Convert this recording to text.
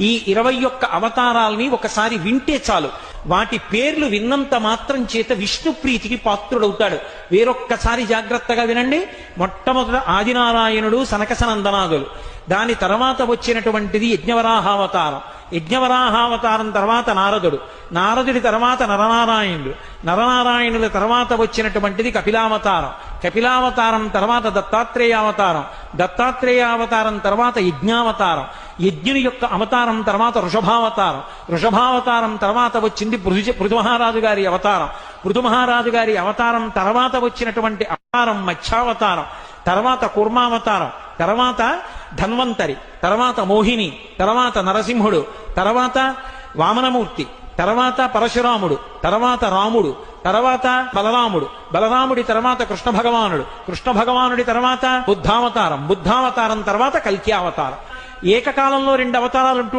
ఈ 21 అవతారాల్ని ఒకసారి వింటే చాలు, వాటి పేర్లు విన్నంత మాత్రం చేత విష్ణు ప్రీతికి పాత్రుడవుతాడు. వేరొక్కసారి జాగ్రత్తగా వినండి. మొట్టమొదట ఆదినారాయణుడు, సనకసనందనాదులు. దాని తర్వాత వచ్చినటువంటిది యజ్ఞవరాహావతారం. యజ్ఞవరాహావతారం తర్వాత నారదుడు. నారదుడి తర్వాత నరనారాయణుడు. నరనారాయణుల తర్వాత వచ్చినటువంటిది కపిలావతారం. కపిలావతారం తర్వాత దత్తాత్రేయావతారం. దత్తాత్రేయావతారం తర్వాత యజ్ఞావతారం. యజ్ఞుని యొక్క అవతారం తర్వాత వృషభావతారం. వృషభావతారం తర్వాత వచ్చింది పృథుమహారాజు గారి అవతారం. పృథుమహారాజు గారి అవతారం తర్వాత వచ్చినటువంటి అవతారం మత్స్యావతారం. తర్వాత కూర్మావతారం. తర్వాత ధన్వంతరి. తర్వాత మోహిని. తర్వాత నరసింహుడు. తర్వాత వామనమూర్తి. తర్వాత పరశురాముడు. తర్వాత రాముడు. తర్వాత బలరాముడు. బలరాముడి తర్వాత కృష్ణ భగవానుడు. కృష్ణ భగవానుడి తర్వాత బుద్ధావతారం. బుద్ధావతారం తర్వాత కల్కి అవతారం. ఏకకాలంలో 2 అవతారాలు ఉంటూ